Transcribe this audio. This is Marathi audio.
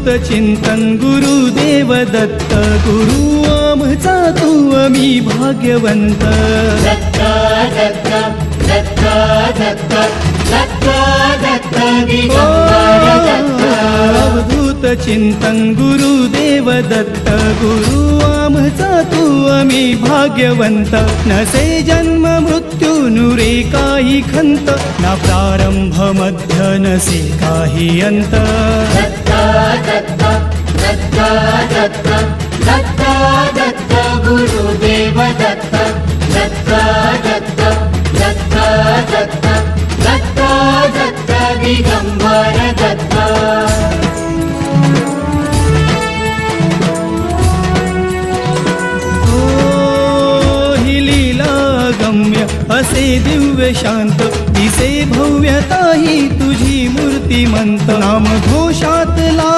चिंतन गुरुदेव दत्त गुरु आमचा तू आम्ही भाग्यवंत दत्त दत्त दत्त दत्त दत्त दत्त दिगंबर दत्त अवधूत चिंतन गुरुदेव दत्त गुरु आमचा तू आम्ही भाग्यवंत नसे जन्म मृत्यू नुरे काही खंत ना प्रारंभ मध्य नसे काही अंत दत्त दत्त दत्त दत्त दत्त दत्त गुरुदेव दत्त दत्त दत्त दत्त दत्त दत्त दत्त दिगंबर दत्त गम्य असे दिव्य शांत दिसे भव्यता ही तुझी मूर्तिमंत नाम घोषातला